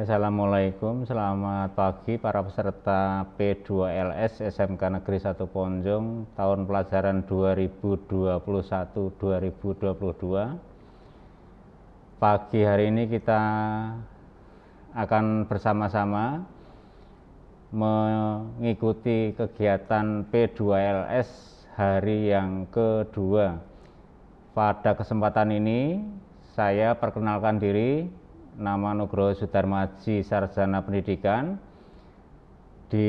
Assalamualaikum, selamat pagi para peserta P2LS SMK Negeri 1 Ponjong tahun pelajaran 2021-2022. Pagi hari ini kita akan bersama-sama mengikuti kegiatan P2LS hari yang kedua. Pada kesempatan ini saya perkenalkan diri, nama Nugroho Sudarmaji, Sarjana Pendidikan. Di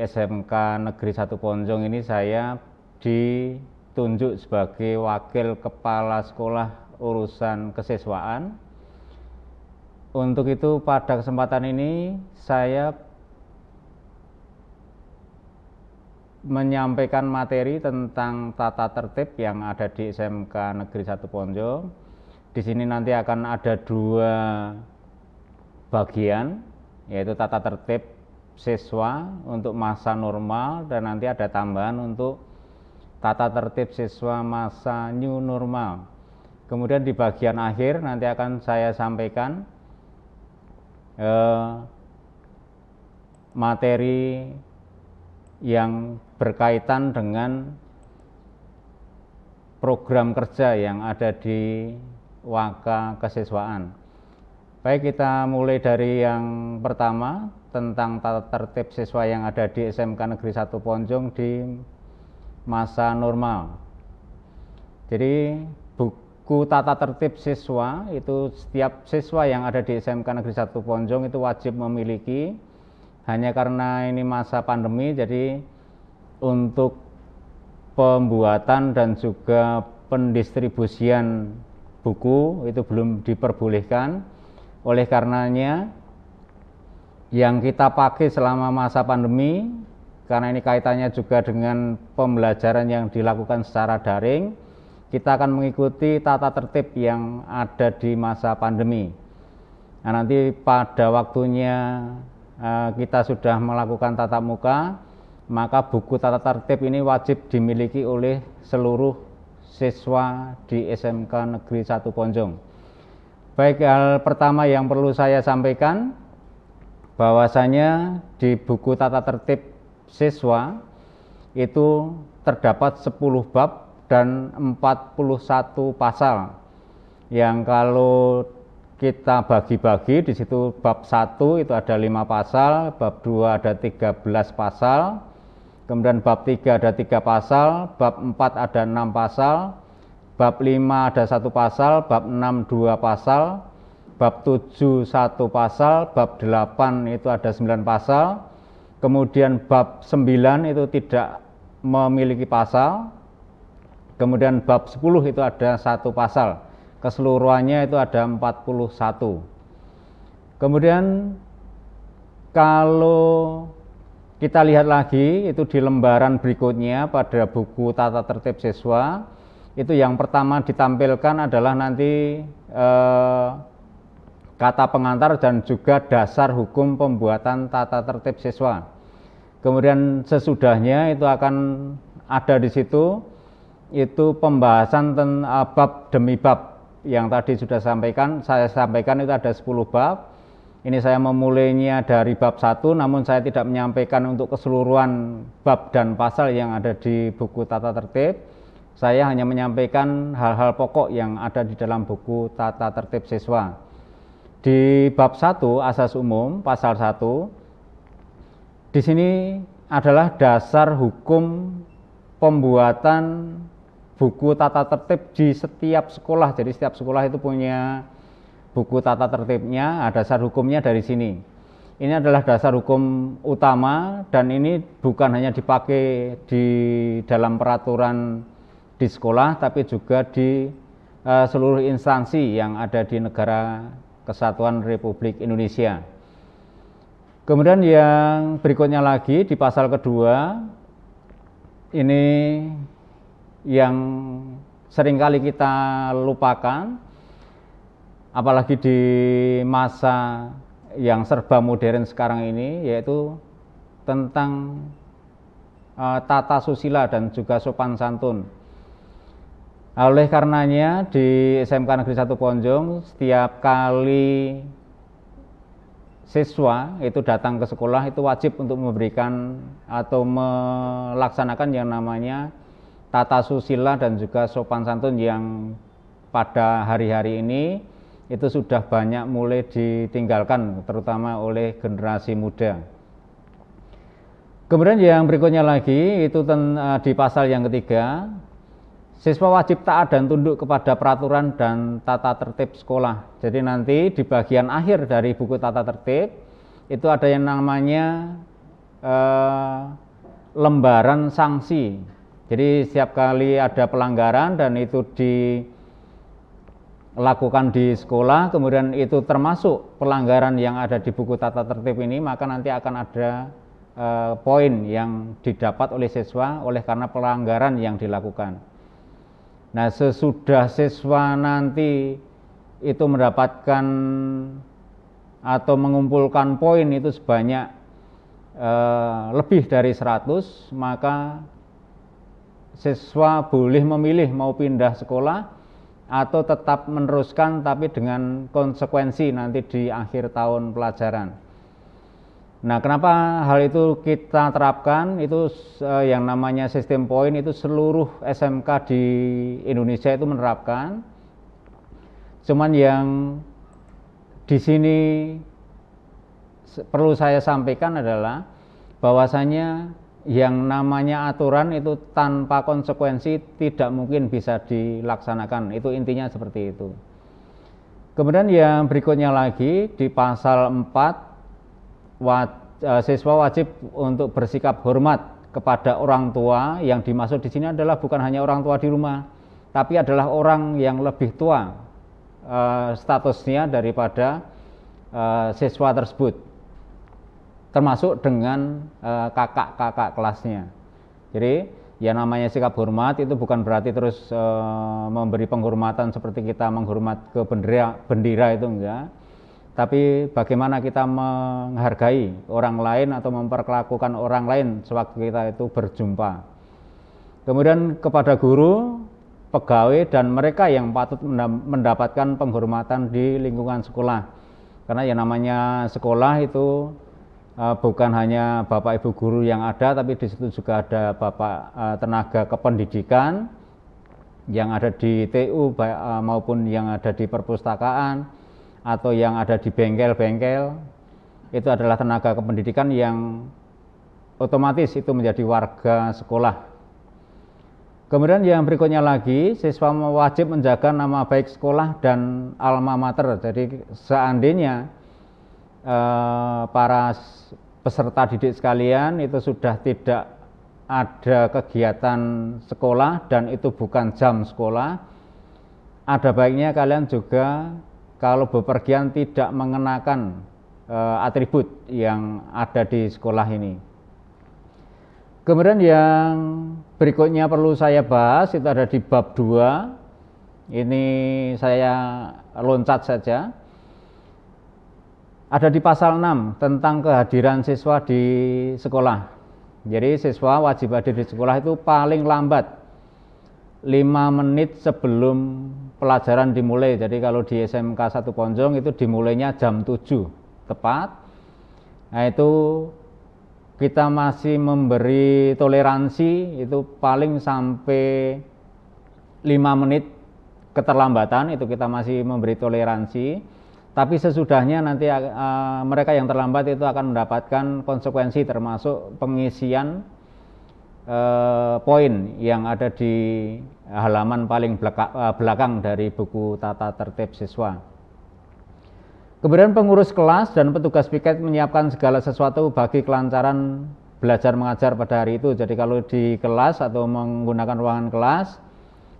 SMK Negeri 1 Ponjong ini saya ditunjuk sebagai Wakil Kepala Sekolah Urusan Kesiswaan. Untuk itu pada kesempatan ini saya menyampaikan materi tentang tata tertib yang ada di SMK Negeri 1 Ponjong. Di sini nanti akan ada dua bagian, yaitu tata tertib siswa untuk masa normal dan nanti ada tambahan untuk tata tertib siswa masa new normal. Kemudian di bagian akhir nanti akan saya sampaikan materi yang berkaitan dengan program kerja yang ada di Waka Kesiswaan. Baik, kita mulai dari yang pertama tentang tata tertib siswa yang ada di SMK Negeri 1 Ponjong di masa normal. Jadi buku tata tertib siswa itu setiap siswa yang ada di SMK Negeri 1 Ponjong itu wajib memiliki. Hanya karena ini masa pandemi, jadi untuk pembuatan dan juga pendistribusian buku itu belum diperbolehkan. Oleh karenanya yang kita pakai selama masa pandemi, karena ini kaitannya juga dengan pembelajaran yang dilakukan secara daring, kita akan mengikuti tata tertib yang ada di masa pandemi. Nah, nanti pada waktunya kita sudah melakukan tatap muka, maka buku tata tertib ini wajib dimiliki oleh seluruh siswa di SMK Negeri 1 Ponjong. Baik, hal pertama yang perlu saya sampaikan bahwasanya di buku tata tertib siswa itu terdapat 10 bab dan 41 pasal. Yang kalau kita bagi-bagi, di situ bab 1 itu ada 5 pasal, bab 2 ada 13 pasal, kemudian bab 3 ada 3 pasal, bab 4 ada 6 pasal, bab 5 ada 1 pasal, bab 6 2 pasal, bab 7 1 pasal, bab 8 itu ada 9 pasal, kemudian bab 9 itu tidak memiliki pasal, kemudian bab 10 itu ada 1 pasal. Keseluruhannya itu ada 41. Kemudian kalau kita lihat lagi itu di lembaran berikutnya pada buku tata tertib siswa, itu yang pertama ditampilkan adalah nanti kata pengantar dan juga dasar hukum pembuatan tata tertib siswa. Kemudian sesudahnya itu akan ada di situ itu pembahasan bab demi bab. Yang tadi sudah saya sampaikan itu ada 10 bab. Ini saya memulainya dari bab 1, namun saya tidak menyampaikan untuk keseluruhan bab dan pasal yang ada di buku tata tertib. Saya hanya menyampaikan hal-hal pokok yang ada di dalam buku tata tertib siswa. Di bab 1 asas umum pasal 1, di sini adalah dasar hukum pembuatan buku tata tertib di setiap sekolah. Jadi setiap sekolah itu punya buku tata tertibnya, dasar hukumnya dari sini. Ini adalah dasar hukum utama dan ini bukan hanya dipakai di dalam peraturan di sekolah, tapi juga di seluruh instansi yang ada di Negara Kesatuan Republik Indonesia. Kemudian yang berikutnya lagi di pasal kedua, ini yang seringkali kita lupakan, apalagi di masa yang serba modern sekarang ini, yaitu tentang tata susila dan juga sopan santun. Oleh karenanya di SMK Negeri 1 Ponjong setiap kali siswa itu datang ke sekolah itu wajib untuk memberikan atau melaksanakan yang namanya tata susila dan juga sopan santun yang pada hari-hari ini itu sudah banyak mulai ditinggalkan terutama oleh generasi muda. Kemudian yang berikutnya lagi itu di pasal yang ketiga, siswa wajib taat dan tunduk kepada peraturan dan tata tertib sekolah. Jadi nanti di bagian akhir dari buku tata tertib itu ada yang namanya lembaran sanksi. Jadi setiap kali ada pelanggaran dan itu dilakukan di sekolah, kemudian itu termasuk pelanggaran yang ada di buku tata tertib ini, maka nanti akan ada poin yang didapat oleh siswa oleh karena pelanggaran yang dilakukan. Nah, sesudah siswa nanti itu mendapatkan atau mengumpulkan poin itu sebanyak lebih dari 100, maka siswa boleh memilih mau pindah sekolah atau tetap meneruskan tapi dengan konsekuensi nanti di akhir tahun pelajaran. Nah, kenapa hal itu kita terapkan? Itu yang namanya sistem poin itu seluruh SMK di Indonesia itu menerapkan. Cuman yang di sini perlu saya sampaikan adalah bahwasanya yang namanya aturan itu tanpa konsekuensi tidak mungkin bisa dilaksanakan. Itu intinya seperti itu. Kemudian yang berikutnya lagi di pasal 4, siswa wajib untuk bersikap hormat kepada orang tua. Yang dimaksud di sini adalah bukan hanya orang tua di rumah, tapi adalah orang yang lebih tua statusnya daripada siswa tersebut, termasuk dengan kakak-kakak kelasnya. Jadi ya namanya sikap hormat itu bukan berarti terus memberi penghormatan seperti kita menghormat ke bendera itu enggak. Tapi bagaimana kita menghargai orang lain atau memperlakukan orang lain sewaktu kita itu berjumpa. Kemudian kepada guru, pegawai, dan mereka yang patut mendapatkan penghormatan di lingkungan sekolah. Karena yang namanya sekolah itu bukan hanya bapak ibu guru yang ada, tapi di situ juga ada bapak tenaga kependidikan yang ada di TU maupun yang ada di perpustakaan atau yang ada di bengkel-bengkel. Itu adalah tenaga kependidikan yang otomatis itu menjadi warga sekolah. Kemudian yang berikutnya lagi, siswa wajib menjaga nama baik sekolah dan alma mater. Jadi seandainya para peserta didik sekalian itu sudah tidak ada kegiatan sekolah dan itu bukan jam sekolah, ada baiknya kalian juga kalau bepergian tidak mengenakan atribut yang ada di sekolah ini. Kemudian yang berikutnya perlu saya bahas itu ada di bab 2. Ini saya loncat saja. Ada di pasal 6 tentang kehadiran siswa di sekolah. Jadi siswa wajib hadir di sekolah itu paling lambat 5 menit sebelum pelajaran dimulai. Jadi kalau di SMK 1 Ponjong itu dimulainya jam 7 tepat. Nah, itu kita masih memberi toleransi itu paling sampai 5 menit keterlambatan, itu kita masih memberi toleransi. Tapi sesudahnya nanti mereka yang terlambat itu akan mendapatkan konsekuensi termasuk pengisian poin yang ada di halaman paling belakang dari buku tata tertib siswa. Kemudian pengurus kelas dan petugas piket menyiapkan segala sesuatu bagi kelancaran belajar mengajar pada hari itu. Jadi kalau di kelas atau menggunakan ruangan kelas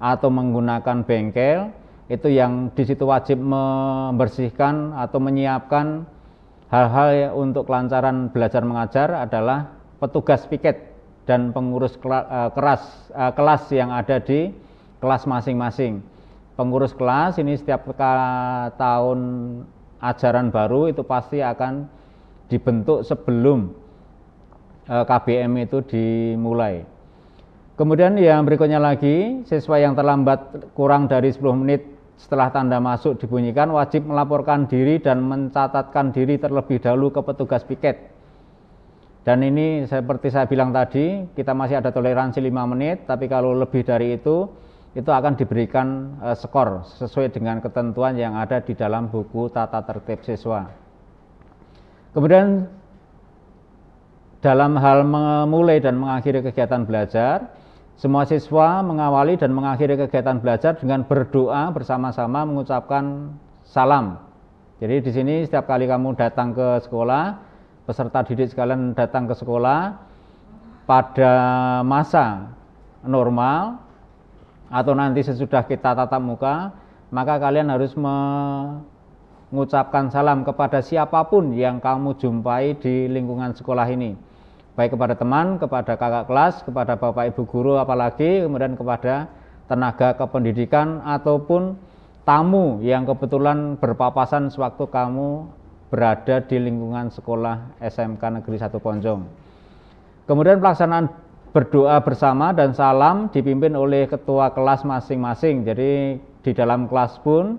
atau menggunakan bengkel, itu yang di situ wajib membersihkan atau menyiapkan hal-hal untuk kelancaran belajar mengajar adalah petugas piket dan pengurus kelas yang ada di kelas masing-masing. Pengurus kelas ini setiap tahun ajaran baru itu pasti akan dibentuk sebelum KBM itu dimulai. Kemudian yang berikutnya lagi, siswa yang terlambat kurang dari 10 menit setelah tanda masuk dibunyikan wajib melaporkan diri dan mencatatkan diri terlebih dahulu ke petugas piket. Dan ini seperti saya bilang tadi, kita masih ada toleransi 5 menit, tapi kalau lebih dari itu akan diberikan skor sesuai dengan ketentuan yang ada di dalam buku tata tertib siswa. Kemudian dalam hal memulai dan mengakhiri kegiatan belajar, semua siswa mengawali dan mengakhiri kegiatan belajar dengan berdoa bersama-sama mengucapkan salam. Jadi di sini setiap kali kamu datang ke sekolah, peserta didik sekalian datang ke sekolah pada masa normal atau nanti sesudah kita tatap muka, maka kalian harus mengucapkan salam kepada siapapun yang kamu jumpai di lingkungan sekolah ini. Baik kepada teman, kepada kakak kelas, kepada bapak ibu guru apalagi, kemudian kepada tenaga kependidikan ataupun tamu yang kebetulan berpapasan sewaktu kamu berada di lingkungan sekolah SMK Negeri 1 Ponjong. Kemudian pelaksanaan berdoa bersama dan salam dipimpin oleh ketua kelas masing-masing. Jadi di dalam kelas pun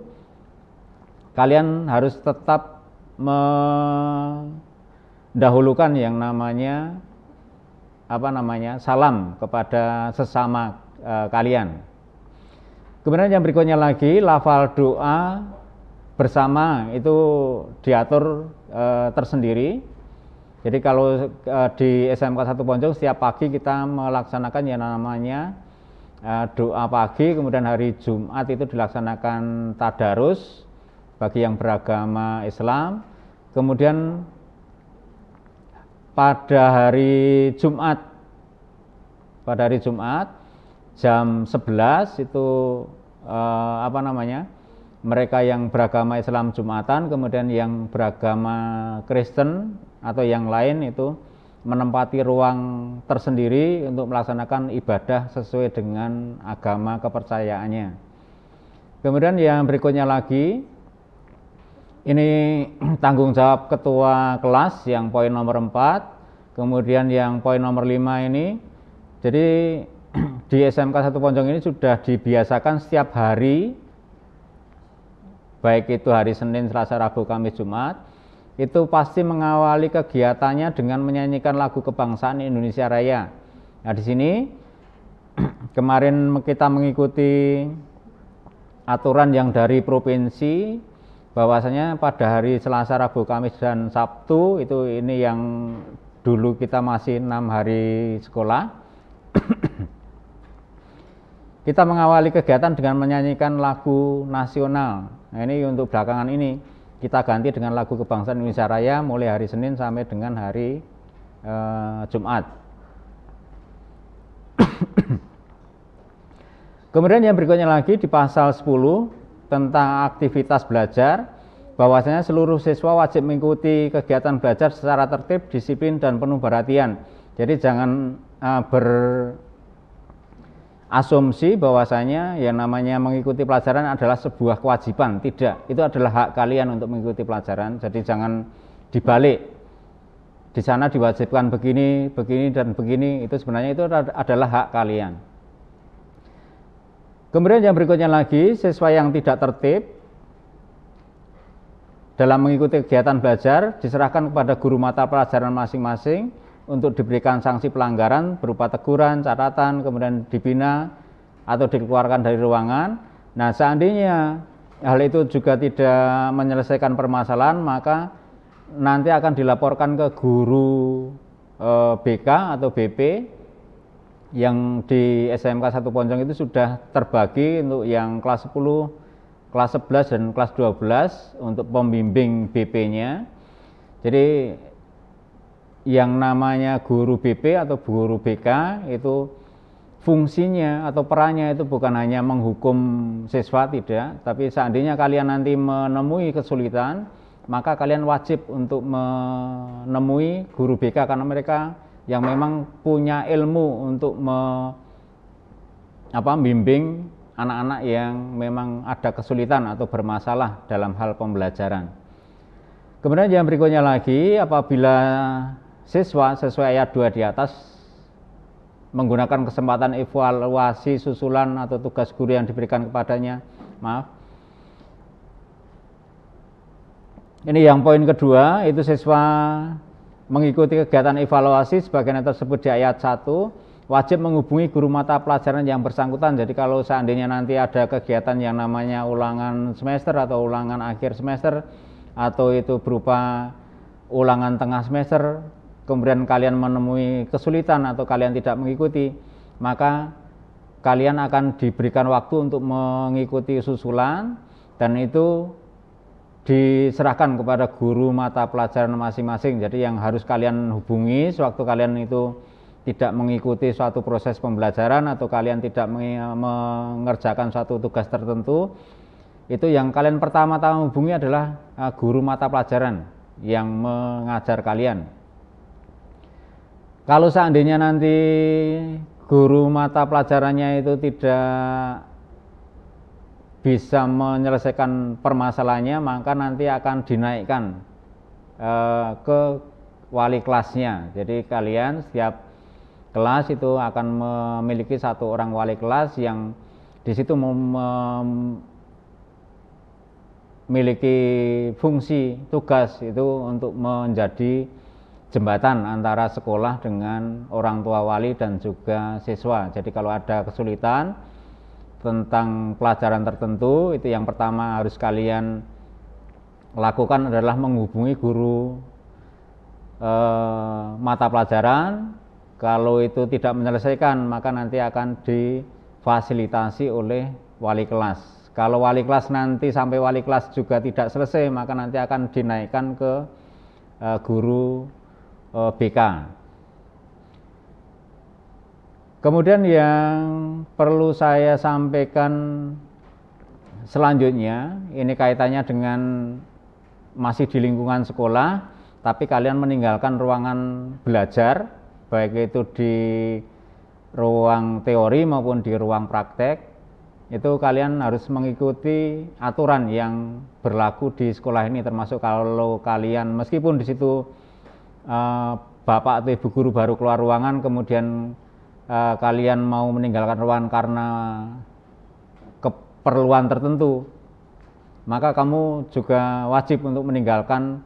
kalian harus tetap mendahulukan yang namanya salam kepada sesama kalian. Kemudian yang berikutnya lagi, lafal doa bersama itu diatur tersendiri. Jadi kalau di SMK 1 Ponjong setiap pagi kita melaksanakan yang namanya doa pagi, kemudian hari Jumat itu dilaksanakan tadarus bagi yang beragama Islam. Kemudian pada hari Jumat jam 11 itu mereka yang beragama Islam Jumatan, kemudian yang beragama Kristen atau yang lain itu menempati ruang tersendiri untuk melaksanakan ibadah sesuai dengan agama kepercayaannya. Kemudian yang berikutnya lagi, ini tanggung jawab ketua kelas yang poin nomor 4, kemudian yang poin nomor 5 ini, jadi di SMK 1 Ponjong ini sudah dibiasakan setiap hari, baik itu hari Senin, Selasa, Rabu, Kamis, Jumat, itu pasti mengawali kegiatannya dengan menyanyikan lagu kebangsaan Indonesia Raya. Nah di sini kemarin kita mengikuti aturan yang dari provinsi, bahwasanya pada hari Selasa, Rabu, Kamis, dan Sabtu ini yang dulu kita masih 6 hari sekolah. Kita mengawali kegiatan dengan menyanyikan lagu nasional. Nah ini untuk belakangan ini kita ganti dengan lagu kebangsaan Indonesia Raya mulai hari Senin sampai dengan hari Jumat. Kemudian yang berikutnya lagi di pasal 10 tentang aktivitas belajar, bahwasanya seluruh siswa wajib mengikuti kegiatan belajar secara tertib, disiplin, dan penuh perhatian. Jadi jangan berasumsi bahwasanya yang namanya mengikuti pelajaran adalah sebuah kewajiban. Tidak, itu adalah hak kalian untuk mengikuti pelajaran. Jadi jangan dibalik. Di sana diwajibkan begini, begini, dan begini. Itu sebenarnya itu adalah hak kalian. Kemudian yang berikutnya lagi, siswa yang tidak tertib dalam mengikuti kegiatan belajar diserahkan kepada guru mata pelajaran masing-masing untuk diberikan sanksi pelanggaran berupa teguran, catatan, kemudian dibina atau dikeluarkan dari ruangan. Nah, seandainya hal itu juga tidak menyelesaikan permasalahan, maka nanti akan dilaporkan ke guru BK atau BP yang di SMK 1 Ponjong itu sudah terbagi untuk yang kelas 10, kelas 11, dan kelas 12 untuk pembimbing BP-nya. Jadi yang namanya guru BP atau guru BK itu fungsinya atau perannya itu bukan hanya menghukum siswa, tidak, tapi seandainya kalian nanti menemui kesulitan, maka kalian wajib untuk menemui guru BK karena mereka yang memang punya ilmu untuk membimbing anak-anak yang memang ada kesulitan atau bermasalah dalam hal pembelajaran. Kemudian yang berikutnya lagi, apabila siswa sesuai ayat 2 di atas menggunakan kesempatan evaluasi susulan atau tugas guru yang diberikan kepadanya, Ini yang poin kedua, itu siswa mengikuti kegiatan evaluasi sebagaimana tersebut di ayat 1, wajib menghubungi guru mata pelajaran yang bersangkutan. Jadi kalau seandainya nanti ada kegiatan yang namanya ulangan semester atau ulangan akhir semester, atau itu berupa ulangan tengah semester, kemudian kalian menemui kesulitan atau kalian tidak mengikuti, maka kalian akan diberikan waktu untuk mengikuti susulan, dan itu diserahkan kepada guru mata pelajaran masing-masing. Jadi yang harus kalian hubungi sewaktu kalian itu tidak mengikuti suatu proses pembelajaran atau kalian tidak mengerjakan suatu tugas tertentu, itu yang kalian pertama-tama hubungi adalah guru mata pelajaran yang mengajar kalian. Kalau seandainya nanti guru mata pelajarannya itu tidak bisa menyelesaikan permasalahannya, maka nanti akan dinaikkan ke wali kelasnya. Jadi kalian setiap kelas itu akan memiliki satu orang wali kelas yang di situ memiliki fungsi tugas itu untuk menjadi jembatan antara sekolah dengan orang tua wali dan juga siswa. Jadi kalau ada kesulitan tentang pelajaran tertentu, itu yang pertama harus kalian lakukan adalah menghubungi guru mata pelajaran. Kalau itu tidak menyelesaikan, maka nanti akan difasilitasi oleh wali kelas. Kalau wali kelas nanti sampai wali kelas juga tidak selesai, maka nanti akan dinaikkan ke guru BK. Kemudian yang perlu saya sampaikan selanjutnya, ini kaitannya dengan masih di lingkungan sekolah, tapi kalian meninggalkan ruangan belajar, baik itu di ruang teori maupun di ruang praktek. Itu kalian harus mengikuti aturan yang berlaku di sekolah ini, termasuk kalau kalian meskipun di situ bapak atau ibu guru baru keluar ruangan, kemudian kalian mau meninggalkan ruangan karena keperluan tertentu, maka kamu juga wajib untuk meninggalkan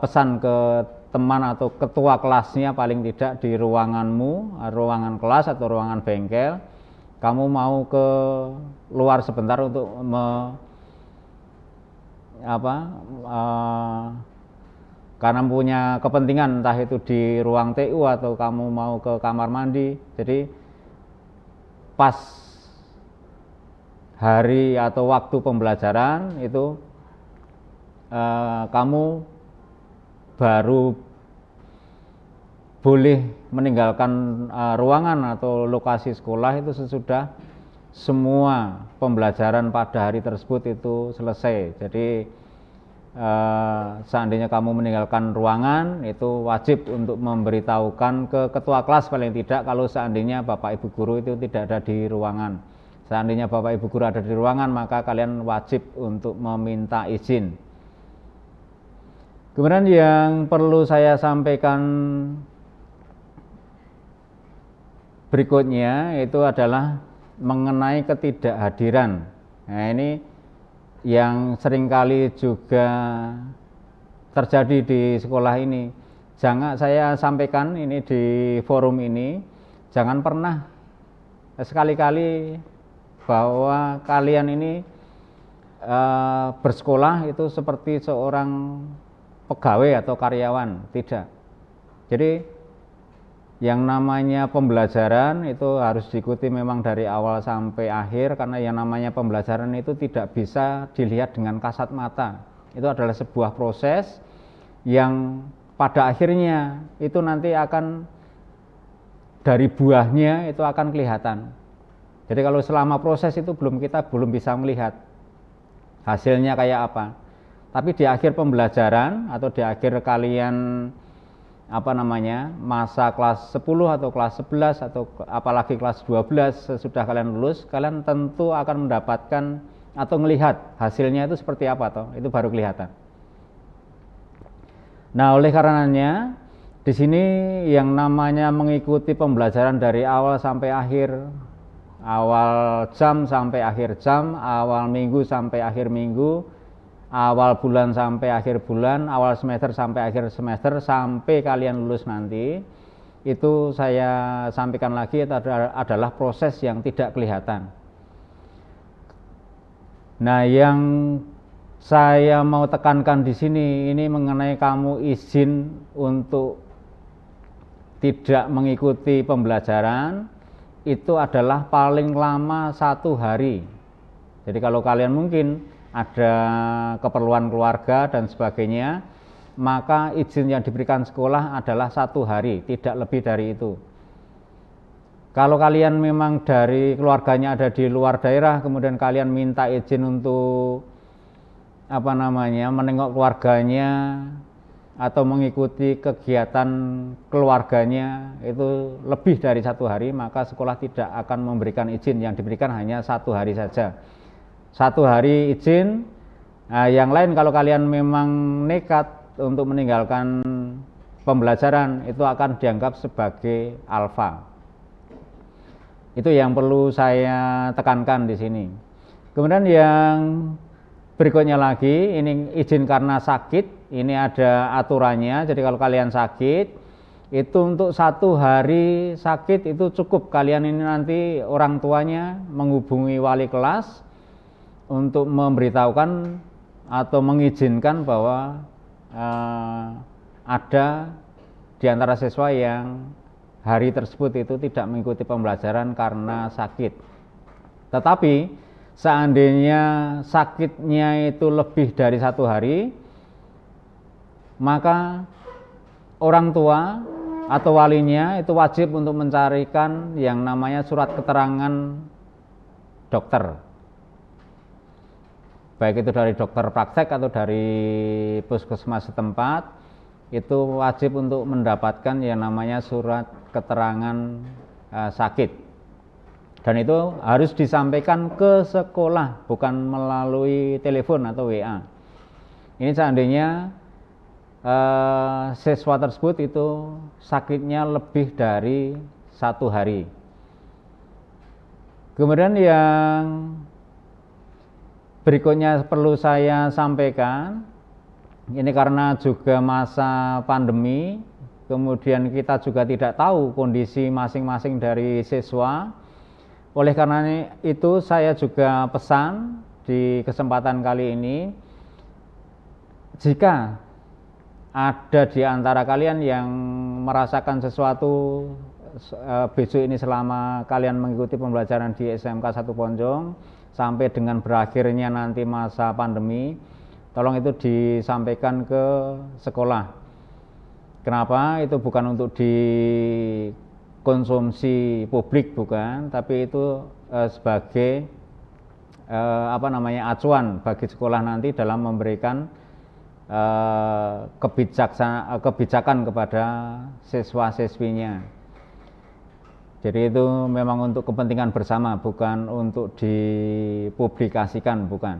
pesan ke teman atau ketua kelasnya, paling tidak di ruanganmu, ruangan kelas atau ruangan bengkel, kamu mau ke luar sebentar untuk karena punya kepentingan, entah itu di ruang TU atau kamu mau ke kamar mandi. Jadi pas hari atau waktu pembelajaran itu kamu baru boleh meninggalkan ruangan atau lokasi sekolah itu sesudah semua pembelajaran pada hari tersebut itu selesai. Jadi seandainya kamu meninggalkan ruangan, itu wajib untuk memberitahukan ke ketua kelas paling tidak, kalau seandainya bapak ibu guru itu tidak ada di ruangan. Seandainya bapak ibu guru ada di ruangan, maka kalian wajib untuk meminta izin. Kemudian yang perlu saya sampaikan berikutnya itu adalah mengenai ketidakhadiran. Nah, ini yang seringkali juga terjadi di sekolah ini. Jangan, saya sampaikan ini di forum ini, jangan pernah sekali-kali bahwa kalian ini bersekolah itu seperti seorang pegawai atau karyawan. Tidak. Jadi yang namanya pembelajaran itu harus diikuti memang dari awal sampai akhir, karena yang namanya pembelajaran itu tidak bisa dilihat dengan kasat mata. Itu adalah sebuah proses yang pada akhirnya itu nanti akan dari buahnya itu akan kelihatan. Jadi kalau selama proses itu kita belum bisa melihat hasilnya kayak apa. Tapi di akhir pembelajaran atau di akhir kalian masa kelas 10 atau kelas 11 atau apalagi kelas 12 sesudah kalian lulus, kalian tentu akan mendapatkan atau melihat hasilnya itu seperti apa itu baru kelihatan. Nah, oleh karenanya di sini yang namanya mengikuti pembelajaran dari awal sampai akhir, awal jam sampai akhir jam, awal minggu sampai akhir minggu, awal bulan sampai akhir bulan, awal semester sampai akhir semester, sampai kalian lulus nanti. Itu saya sampaikan lagi, itu adalah proses yang tidak kelihatan. Nah, yang saya mau tekankan di sini ini mengenai kamu izin untuk tidak mengikuti pembelajaran itu adalah paling lama 1 hari. Jadi kalau kalian mungkin ada keperluan keluarga dan sebagainya, maka izin yang diberikan sekolah adalah 1 hari, tidak lebih dari itu. Kalau kalian memang dari keluarganya ada di luar daerah, kemudian kalian minta izin untuk menengok keluarganya atau mengikuti kegiatan keluarganya itu lebih dari 1 hari, maka sekolah tidak akan memberikan izin. Yang diberikan hanya 1 hari saja. 1 hari izin. Nah, yang lain kalau kalian memang nekat untuk meninggalkan pembelajaran, itu akan dianggap sebagai alfa. Itu yang perlu saya tekankan di sini. Kemudian yang berikutnya lagi, ini izin karena sakit, ini ada aturannya. Jadi kalau kalian sakit, itu untuk 1 hari sakit itu cukup. Kalian ini nanti orang tuanya menghubungi wali kelas untuk memberitahukan atau mengizinkan bahwa ada di antara siswa yang hari tersebut itu tidak mengikuti pembelajaran karena sakit. Tetapi seandainya sakitnya itu lebih dari 1 hari, maka orang tua atau walinya itu wajib untuk mencarikan yang namanya surat keterangan dokter. Baik itu dari dokter praktek atau dari puskesmas setempat, itu wajib untuk mendapatkan yang namanya surat keterangan sakit. Dan itu harus disampaikan ke sekolah, bukan melalui telepon atau WA. Ini seandainya siswa tersebut itu sakitnya lebih dari 1 hari. Kemudian yang berikutnya perlu saya sampaikan, ini karena juga masa pandemi, kemudian kita juga tidak tahu kondisi masing-masing dari siswa. Oleh karena itu saya juga pesan di kesempatan kali ini, jika ada di antara kalian yang merasakan sesuatu besok ini selama kalian mengikuti pembelajaran di SMK 1 Ponjong sampai dengan berakhirnya nanti masa pandemi, tolong itu disampaikan ke sekolah. Kenapa? Itu bukan untuk dikonsumsi publik, bukan, tapi itu sebagai acuan bagi sekolah nanti dalam memberikan kebijakan kepada siswa-siswinya. Jadi itu memang untuk kepentingan bersama, bukan untuk dipublikasikan, bukan.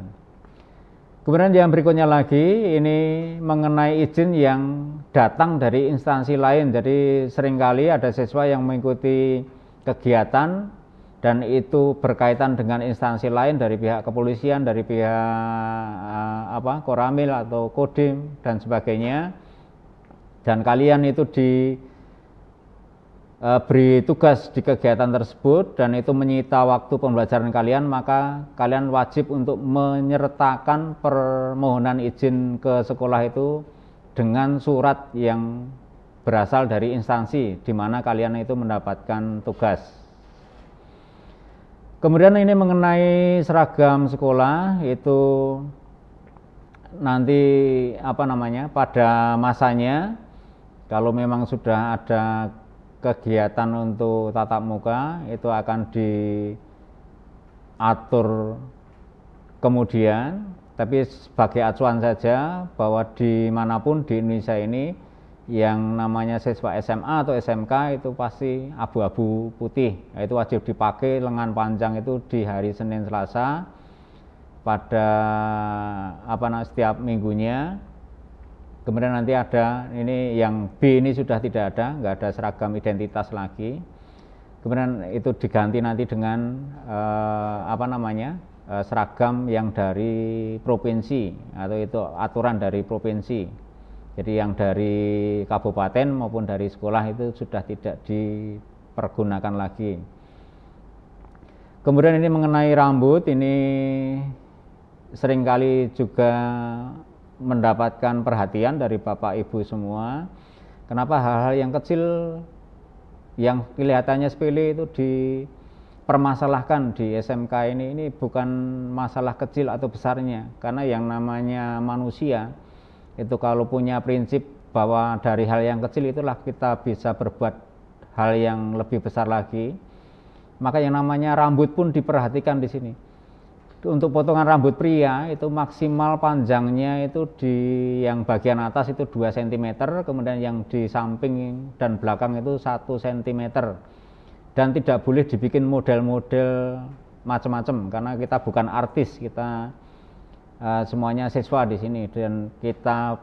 Kemudian yang berikutnya lagi, ini mengenai izin yang datang dari instansi lain. Jadi seringkali ada siswa yang mengikuti kegiatan dan itu berkaitan dengan instansi lain, dari pihak kepolisian, dari pihak Koramil atau Kodim dan sebagainya. Dan kalian itu beri tugas di kegiatan tersebut dan itu menyita waktu pembelajaran kalian, maka kalian wajib untuk menyertakan permohonan izin ke sekolah itu dengan surat yang berasal dari instansi di mana kalian itu mendapatkan tugas. Kemudian ini mengenai seragam sekolah, itu nanti pada masanya kalau memang sudah ada kegiatan untuk tatap muka, itu akan diatur kemudian, tapi sebagai acuan saja bahwa dimanapun di Indonesia ini yang namanya siswa SMA atau SMK itu pasti abu-abu putih, itu wajib dipakai lengan panjang itu di hari Senin Selasa pada setiap minggunya. Kemudian nanti ada ini yang B ini sudah tidak ada, nggak ada seragam identitas lagi. Kemudian itu diganti nanti dengan seragam yang dari provinsi atau itu aturan dari provinsi. Jadi yang dari kabupaten maupun dari sekolah itu sudah tidak dipergunakan lagi. Kemudian ini mengenai rambut, ini seringkali juga mendapatkan perhatian dari Bapak Ibu semua. Kenapa hal-hal yang kecil yang kelihatannya sepele itu dipermasalahkan di SMK ini bukan masalah kecil atau besarnya, karena yang namanya manusia itu kalau punya prinsip bahwa dari hal yang kecil itulah kita bisa berbuat hal yang lebih besar lagi, maka yang namanya rambut pun diperhatikan di sini. Untuk potongan rambut pria itu maksimal panjangnya itu di yang bagian atas itu 2 cm, kemudian yang di samping dan belakang itu 1 cm. Dan tidak boleh dibikin model-model macam-macam karena kita bukan artis, kita semuanya siswa di sini dan kita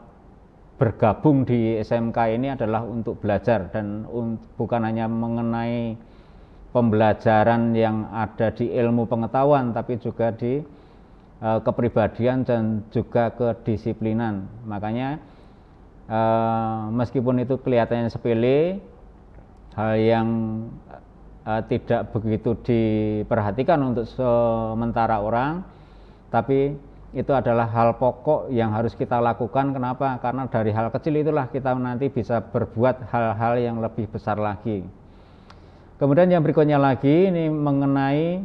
bergabung di SMK ini adalah untuk belajar dan bukan hanya mengenai pembelajaran yang ada di ilmu pengetahuan, tapi juga di kepribadian dan juga kedisiplinan. Makanya meskipun itu kelihatannya sepele, hal yang tidak begitu diperhatikan untuk sementara orang, tapi itu adalah hal pokok yang harus kita lakukan. Kenapa? Karena dari hal kecil itulah kita nanti bisa berbuat hal-hal yang lebih besar lagi. Kemudian yang berikutnya lagi ini mengenai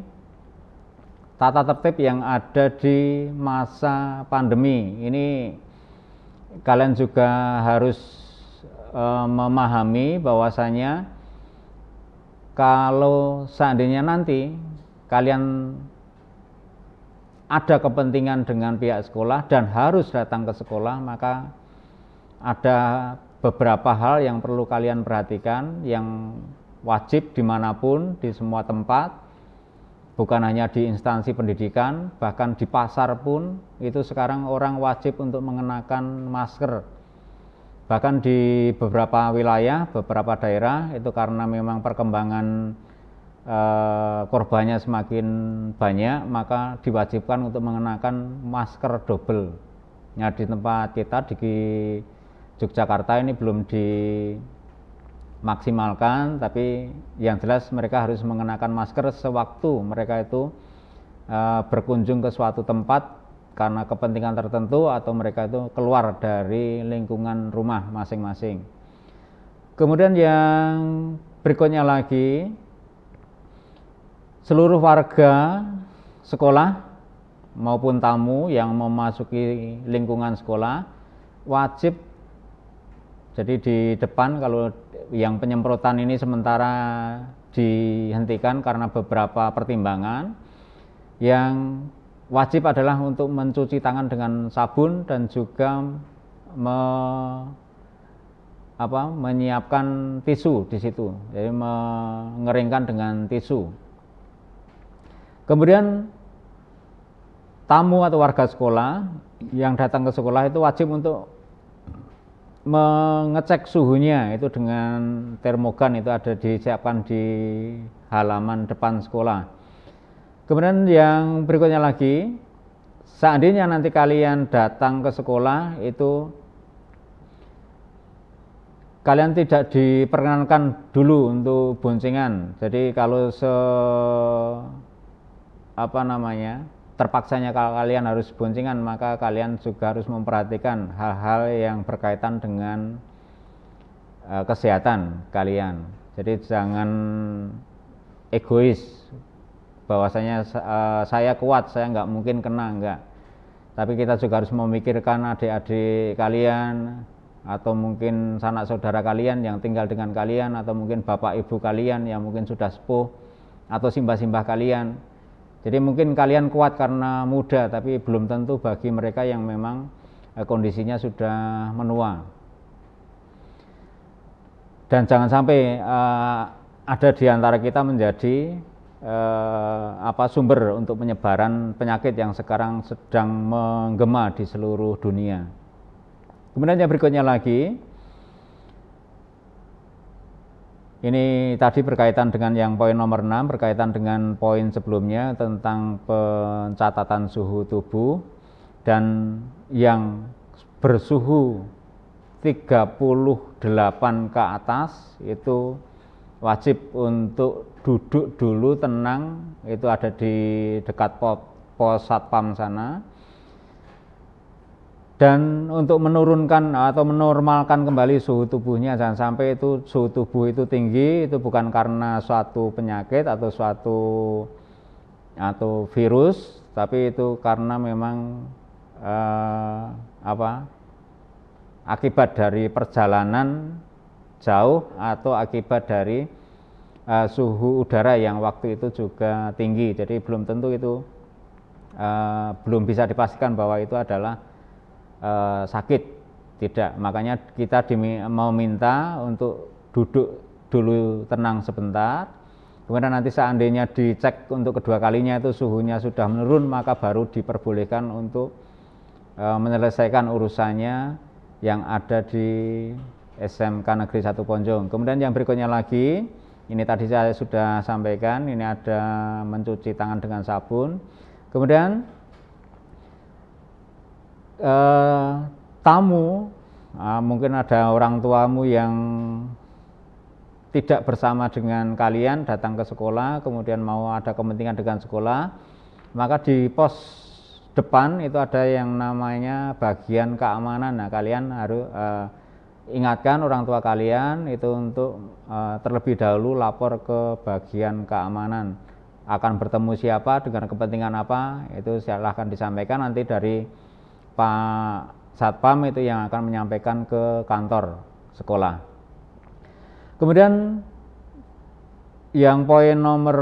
tata tertib yang ada di masa pandemi. Ini kalian juga harus memahami bahwasanya kalau seandainya nanti kalian ada kepentingan dengan pihak sekolah dan harus datang ke sekolah, maka ada beberapa hal yang perlu kalian perhatikan, yang wajib dimanapun, di semua tempat, bukan hanya di instansi pendidikan, bahkan di pasar pun itu sekarang orang wajib untuk mengenakan masker. Bahkan di beberapa wilayah, beberapa daerah itu karena memang perkembangan korbannya semakin banyak, maka diwajibkan untuk mengenakan masker double. Nah, di tempat kita di Yogyakarta ini belum dimaksimalkan, tapi yang jelas mereka harus mengenakan masker sewaktu mereka itu berkunjung ke suatu tempat karena kepentingan tertentu atau mereka itu keluar dari lingkungan rumah masing-masing. Kemudian yang berikutnya lagi, seluruh warga sekolah maupun tamu yang memasuki lingkungan sekolah wajib, jadi di depan kalau yang penyemprotan ini sementara dihentikan karena beberapa pertimbangan, yang wajib adalah untuk mencuci tangan dengan sabun dan juga menyiapkan tisu di situ, jadi mengeringkan dengan tisu. Kemudian tamu atau warga sekolah yang datang ke sekolah itu wajib untuk mengecek suhunya itu dengan termogan, itu ada disiapkan di halaman depan sekolah. Kemudian yang berikutnya lagi, seandainya nanti kalian datang ke sekolah itu kalian tidak diperkenankan dulu untuk boncengan. Jadi kalau terpaksanya kalau kalian harus boncengan, maka kalian juga harus memperhatikan hal-hal yang berkaitan dengan kesehatan kalian. Jadi jangan egois bahwasanya saya kuat, saya nggak mungkin kena, enggak. Tapi kita juga harus memikirkan adik-adik kalian atau mungkin sanak saudara kalian yang tinggal dengan kalian, atau mungkin bapak ibu kalian yang mungkin sudah sepuh, atau simbah-simbah kalian. Jadi mungkin kalian kuat karena muda, tapi belum tentu bagi mereka yang memang kondisinya sudah menua. Dan jangan sampai ada di antara kita menjadi sumber untuk penyebaran penyakit yang sekarang sedang menggema di seluruh dunia. Kemudian yang berikutnya lagi, Ini tadi berkaitan dengan yang poin nomor 6, berkaitan dengan poin sebelumnya tentang pencatatan suhu tubuh, dan yang bersuhu 38 ke atas itu wajib untuk duduk dulu tenang, itu ada di dekat pos satpam sana. Dan untuk menurunkan atau menormalkan kembali suhu tubuhnya, jangan sampai itu suhu tubuh itu tinggi, itu bukan karena suatu penyakit atau virus, tapi itu karena memang akibat dari perjalanan jauh atau akibat dari suhu udara yang waktu itu juga tinggi. Jadi belum tentu itu belum bisa dipastikan bahwa itu adalah sakit, tidak. Makanya kita mau minta untuk duduk dulu tenang sebentar, kemudian nanti seandainya dicek untuk kedua kalinya itu suhunya sudah menurun, maka baru diperbolehkan untuk menyelesaikan urusannya yang ada di SMK Negeri 1 Ponjong. Kemudian yang berikutnya lagi, ini tadi saya sudah sampaikan, ini ada mencuci tangan dengan sabun. Kemudian tamu, mungkin ada orang tuamu yang tidak bersama dengan kalian datang ke sekolah, kemudian mau ada kepentingan dengan sekolah, maka di pos depan itu ada yang namanya bagian keamanan. Nah, kalian harus ingatkan orang tua kalian itu untuk terlebih dahulu lapor ke bagian keamanan. Akan bertemu siapa, dengan kepentingan apa, itu silahkan disampaikan, nanti dari Pak Satpam itu yang akan menyampaikan ke kantor sekolah. Kemudian yang poin nomor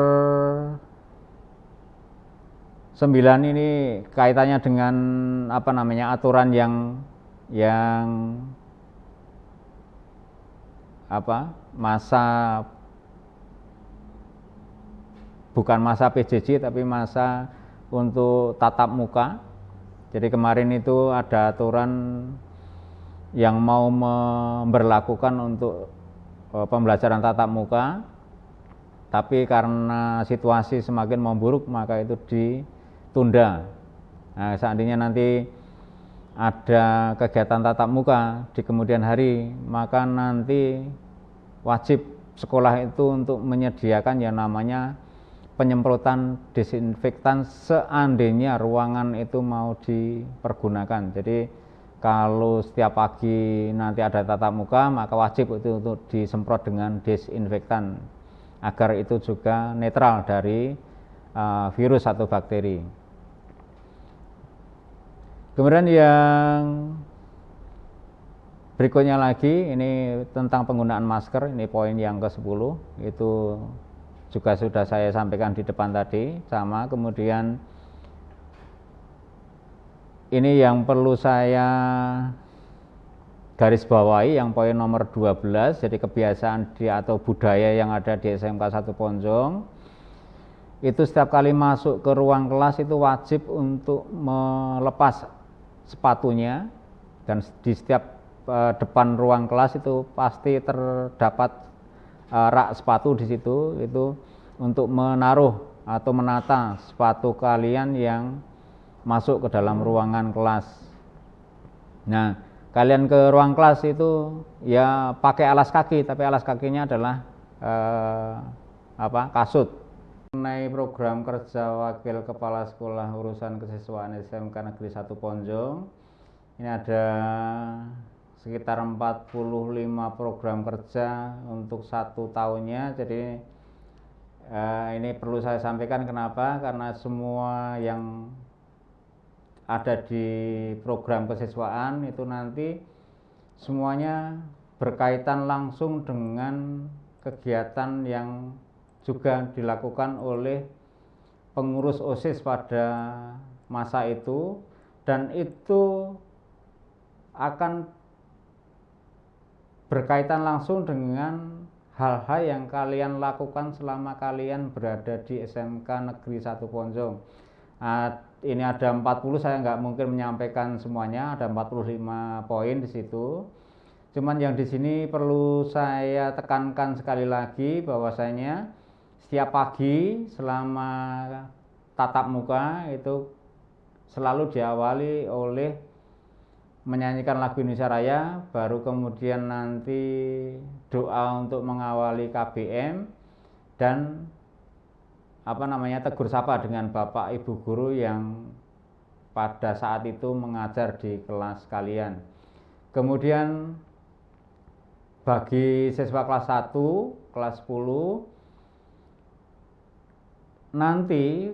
9 ini kaitannya dengan aturan yang bukan masa PJJ tapi masa untuk tatap muka. Jadi kemarin itu ada aturan yang mau memberlakukan untuk pembelajaran tatap muka, tapi karena situasi semakin memburuk maka itu ditunda. Nah, seandainya nanti ada kegiatan tatap muka di kemudian hari, maka nanti wajib sekolah itu untuk menyediakan yang namanya penyemprotan desinfektan seandainya ruangan itu mau dipergunakan. Jadi kalau setiap pagi nanti ada tatap muka, maka wajib itu untuk disemprot dengan desinfektan agar itu juga netral dari virus atau bakteri. Kemudian yang berikutnya lagi ini tentang penggunaan masker, ini poin yang ke-10, itu juga sudah saya sampaikan di depan tadi, sama. Kemudian ini yang perlu saya garis bawahi, yang poin nomor 12, jadi kebiasaan atau budaya yang ada di SMK 1 Ponjong, itu setiap kali masuk ke ruang kelas itu wajib untuk melepas sepatunya, dan di setiap depan ruang kelas itu pasti terdapat rak sepatu di situ, itu untuk menaruh atau menata sepatu kalian yang masuk ke dalam ruangan kelas. Nah, kalian ke ruang kelas itu ya pakai alas kaki, tapi alas kakinya adalah kasut. Mengenai program kerja Wakil Kepala Sekolah Urusan Kesiswaan SMK Negeri 1 Ponjong, ini ada sekitar 45 program kerja untuk 1 tahunnya. Jadi ini perlu saya sampaikan, kenapa? Karena semua yang ada di program kesiswaan itu nanti semuanya berkaitan langsung dengan kegiatan yang juga dilakukan oleh pengurus OSIS pada masa itu, dan itu akan berkaitan langsung dengan hal-hal yang kalian lakukan selama kalian berada di SMK Negeri 1 Ponjong. Ini ada 40, saya nggak mungkin menyampaikan semuanya, ada 45 poin di situ. Cuman yang di sini perlu saya tekankan sekali lagi bahwasanya setiap pagi selama tatap muka itu selalu diawali oleh menyanyikan lagu Indonesia Raya, baru kemudian nanti doa untuk mengawali KBM dan tegur sapa dengan Bapak Ibu guru yang pada saat itu mengajar di kelas kalian. Kemudian bagi siswa kelas 1, kelas 10 nanti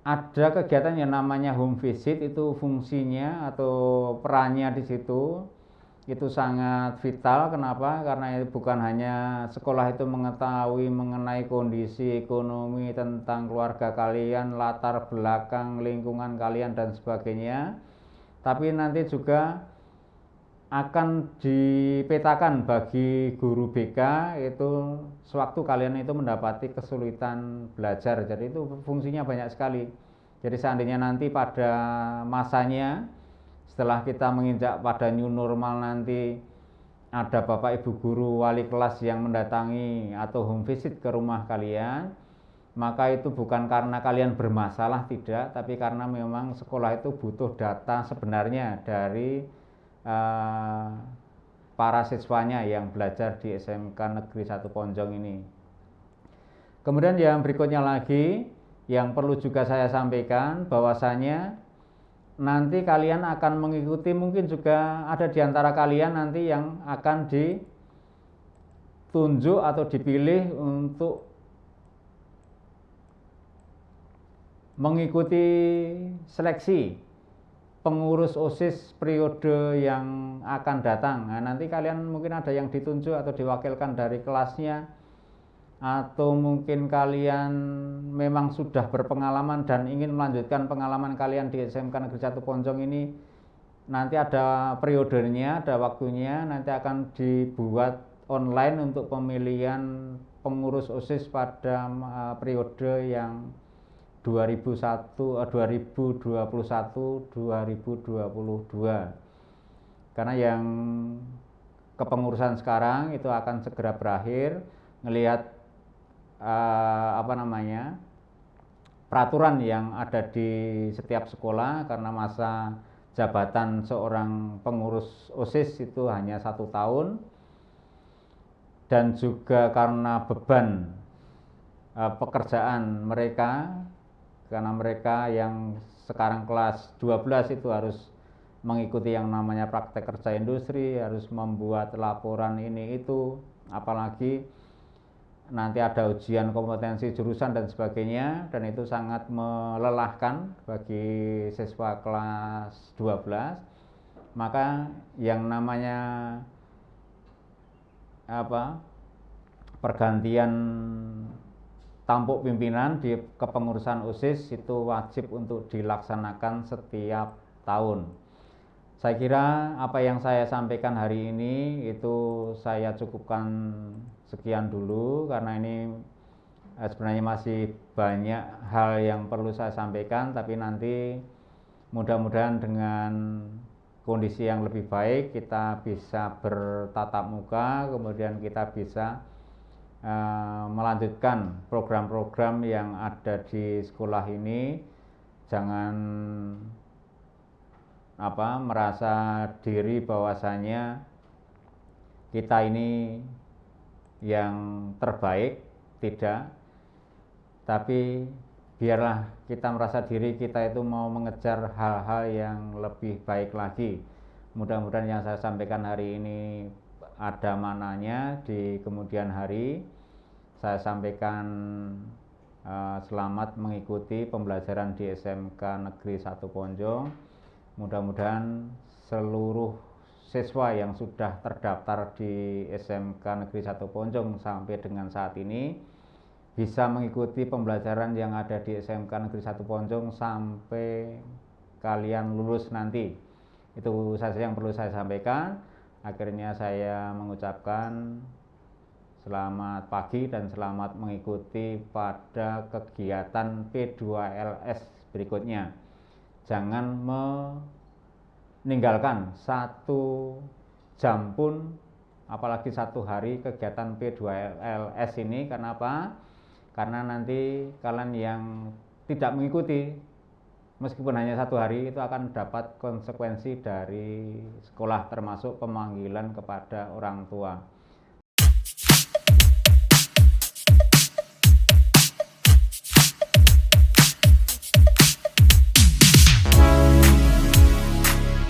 ada kegiatan yang namanya home visit. Itu fungsinya atau perannya di situ itu sangat vital. Kenapa? Karena itu bukan hanya sekolah itu mengetahui mengenai kondisi ekonomi tentang keluarga kalian, latar belakang lingkungan kalian dan sebagainya, tapi nanti juga akan dipetakan bagi guru BK itu sewaktu kalian itu mendapati kesulitan belajar. Jadi itu fungsinya banyak sekali. Jadi seandainya nanti pada masanya setelah kita menginjak pada new normal nanti ada Bapak Ibu guru wali kelas yang mendatangi atau home visit ke rumah kalian, maka itu bukan karena kalian bermasalah, tidak, tapi karena memang sekolah itu butuh data sebenarnya dari para siswanya yang belajar di SMK Negeri 1 Ponjong ini. Kemudian yang berikutnya lagi yang perlu juga saya sampaikan bahwasanya nanti kalian akan mengikuti, mungkin juga ada di antara kalian nanti yang akan ditunjuk atau dipilih untuk mengikuti seleksi pengurus OSIS periode yang akan datang. Nah, nanti kalian mungkin ada yang ditunjuk atau diwakilkan dari kelasnya, atau mungkin kalian memang sudah berpengalaman dan ingin melanjutkan pengalaman kalian di SMK Negeri 1 Ponjong ini. Nanti ada periodenya, ada waktunya, nanti akan dibuat online untuk pemilihan pengurus OSIS pada periode yang 2021-2022. Karena yang kepengurusan sekarang itu akan segera berakhir. Ngelihat peraturan yang ada di setiap sekolah, karena masa jabatan seorang pengurus OSIS itu hanya 1 tahun, dan juga karena beban pekerjaan mereka, karena mereka yang sekarang kelas 12 itu harus mengikuti yang namanya praktek kerja industri, harus membuat laporan ini itu, apalagi nanti ada ujian kompetensi jurusan dan sebagainya, dan itu sangat melelahkan bagi siswa kelas 12. Maka yang namanya pergantian tampuk pimpinan di kepengurusan OSIS itu wajib untuk dilaksanakan setiap tahun. Saya kira apa yang saya sampaikan hari ini itu saya cukupkan sekian dulu, karena ini sebenarnya masih banyak hal yang perlu saya sampaikan, tapi nanti mudah-mudahan dengan kondisi yang lebih baik kita bisa bertatap muka, kemudian kita bisa melanjutkan program-program yang ada di sekolah ini. Jangan merasa diri bahwasanya kita ini yang terbaik, tidak, tapi biarlah kita merasa diri kita itu mau mengejar hal-hal yang lebih baik lagi. Mudah-mudahan yang saya sampaikan hari ini ada mananya di kemudian hari. Saya sampaikan selamat mengikuti pembelajaran di SMK Negeri 1 Ponjong. Mudah-mudahan seluruh siswa yang sudah terdaftar di SMK Negeri 1 Ponjong sampai dengan saat ini bisa mengikuti pembelajaran yang ada di SMK Negeri 1 Ponjong sampai kalian lulus nanti. Itu saja yang perlu saya sampaikan. Akhirnya saya mengucapkan selamat pagi dan selamat mengikuti pada kegiatan P2LS berikutnya. Jangan meninggalkan 1 jam pun apalagi 1 hari kegiatan P2LS ini. Karena apa? Karena nanti kalian yang tidak mengikuti meskipun hanya 1 hari itu akan dapat konsekuensi dari sekolah, termasuk pemanggilan kepada orang tua.